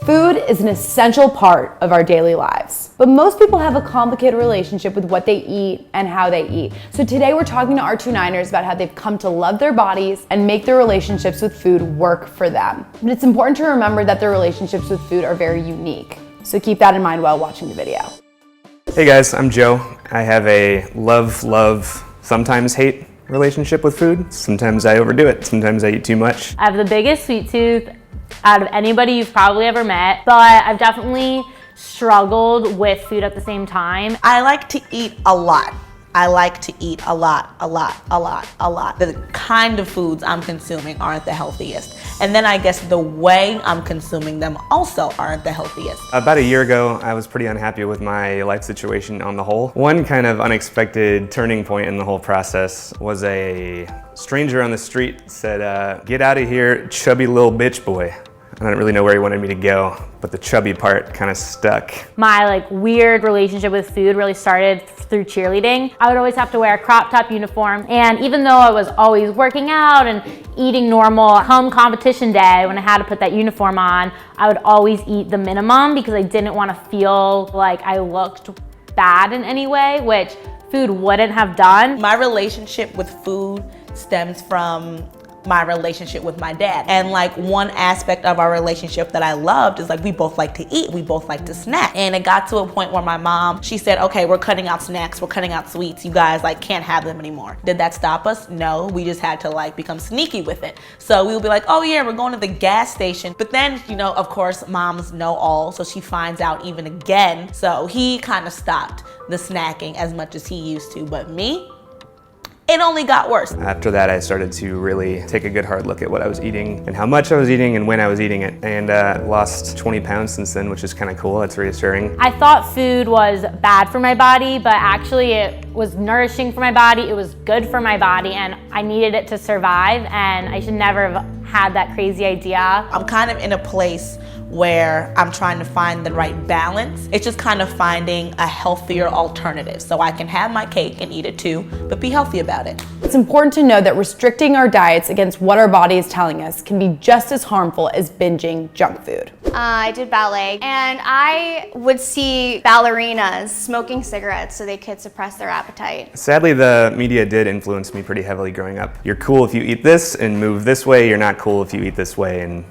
Food is an essential part of our daily lives, but most people have a complicated relationship with what they eat and how they eat. So today we're talking to our 29ers about how they've come to love their bodies and make their relationships with food work for them. But it's important to remember that their relationships with food are very unique. So keep that in mind while watching the video. Hey guys, I'm Joe. I have a love, sometimes hate relationship with food. Sometimes I overdo it, sometimes I eat too much. I have the biggest sweet tooth out of anybody you've probably ever met, but I've definitely struggled with food at the same time. I like to eat a lot. I like to eat a lot. The kind of foods I'm consuming aren't the healthiest. And then I guess the way I'm consuming them also aren't the healthiest. About a year ago, I was pretty unhappy with my life situation on the whole. One kind of unexpected turning point in the whole process was a stranger on the street said, "Get out of here, chubby little bitch boy." I didn't really know where he wanted me to go, but the chubby part kind of stuck. My weird relationship with food really started through cheerleading. I would always have to wear a crop top uniform, and even though I was always working out and eating normal, come competition day when I had to put that uniform on, I would always eat the minimum because I didn't want to feel like I looked bad in any way, which food wouldn't have done. My relationship with food stems from my relationship with my dad. And one aspect of our relationship that I loved is we both like to eat, we both like to snack. And it got to a point where my mom, she said, okay, we're cutting out snacks, we're cutting out sweets, you guys can't have them anymore. Did that stop us? No, we just had to become sneaky with it. So we would be like, oh yeah, we're going to the gas station. But then, of course, moms know all, so she finds out even again. So he kind of stopped the snacking as much as he used to, but me, it only got worse. After that, I started to really take a good hard look at what I was eating and how much I was eating and when I was eating it. And lost 20 pounds since then, which is kind of cool. It's reassuring. I thought food was bad for my body, but actually it was nourishing for my body. It was good for my body, and I needed it to survive, and I should never have had that crazy idea. I'm kind of in a place where I'm trying to find the right balance. It's just kind of finding a healthier alternative so I can have my cake and eat it too, but be healthy about it. It's important to know that restricting our diets against what our body is telling us can be just as harmful as binging junk food. I did ballet, and I would see ballerinas smoking cigarettes so they could suppress their appetite. Sadly, the media did influence me pretty heavily growing up. You're cool if you eat this and move this way. You're not cool if you eat this way and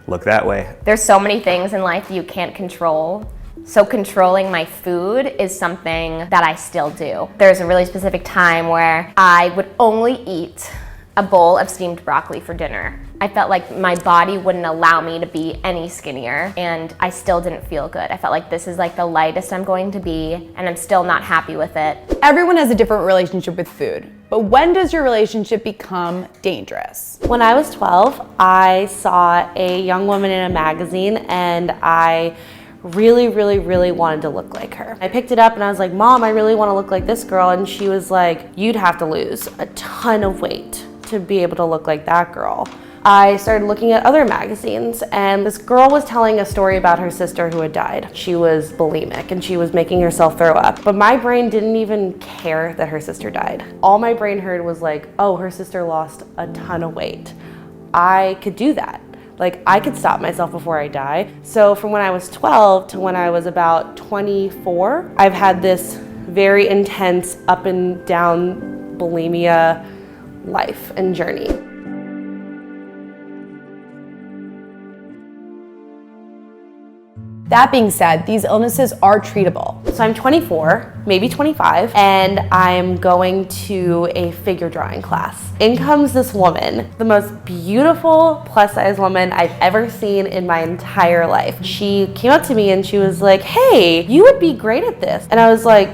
look that way. There's so many things in life that you can't control. So controlling my food is something that I still do. There's a really specific time where I would only eat a bowl of steamed broccoli for dinner. I felt like my body wouldn't allow me to be any skinnier, and I still didn't feel good. I felt like this is the lightest I'm going to be, and I'm still not happy with it. Everyone has a different relationship with food, but when does your relationship become dangerous? When I was 12, I saw a young woman in a magazine, and I really wanted to look like her. I picked it up and I was like, Mom, I really want to look like this girl. And she was like, you'd have to lose a ton of weight to be able to look like that girl. I started looking at other magazines, and this girl was telling a story about her sister who had died. She was bulimic and she was making herself throw up. But my brain didn't even care that her sister died. All my brain heard was oh, her sister lost a ton of weight. I could do that. I could stop myself before I die. So from when I was 12 to when I was about 24, I've had this very intense up and down bulimia life and journey. That being said, these illnesses are treatable. So I'm 24, maybe 25, and I'm going to a figure drawing class. In comes this woman, the most beautiful plus-size woman I've ever seen in my entire life. She came up to me and she was like, hey, you would be great at this. And I was like,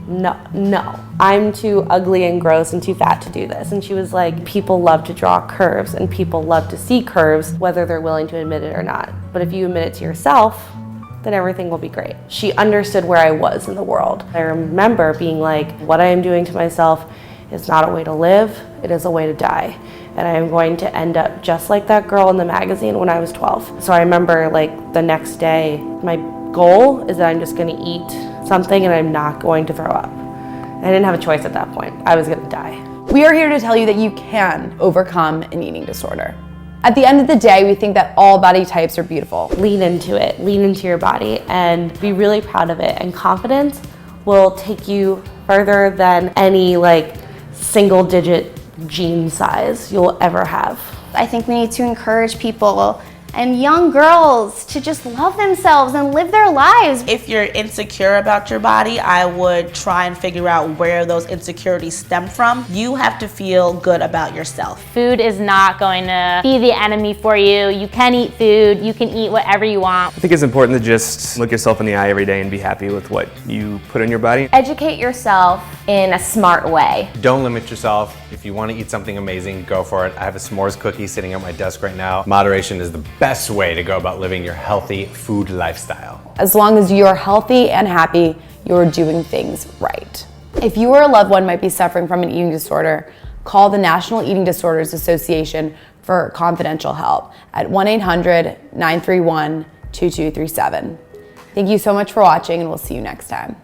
no, I'm too ugly and gross and too fat to do this. And she was like, people love to draw curves and people love to see curves, whether they're willing to admit it or not. But if you admit it to yourself, then everything will be great. She understood where I was in the world. I remember being like, what I am doing to myself is not a way to live, it is a way to die. And I am going to end up just like that girl in the magazine when I was 12. So I remember the next day, my goal is that I'm just gonna eat something and I'm not going to throw up. I didn't have a choice at that point. I was gonna die. We are here to tell you that you can overcome an eating disorder. At the end of the day, we think that all body types are beautiful. Lean into it, lean into your body, and be really proud of it. And confidence will take you further than any like single digit jean size you'll ever have. I think we need to encourage people and young girls to just love themselves and live their lives. If you're insecure about your body, I would try and figure out where those insecurities stem from. You have to feel good about yourself. Food is not going to be the enemy for you. You can eat food, you can eat whatever you want. I think it's important to just look yourself in the eye every day and be happy with what you put on your body. Educate yourself in a smart way. Don't limit yourself. If you want to eat something amazing, go for it. I have a s'mores cookie sitting at my desk right now. Moderation is the best way to go about living your healthy food lifestyle. As long as you're healthy and happy, you're doing things right. If you or a loved one might be suffering from an eating disorder, call the National Eating Disorders Association for confidential help at 1-800-931-2237. Thank you so much for watching, and we'll see you next time.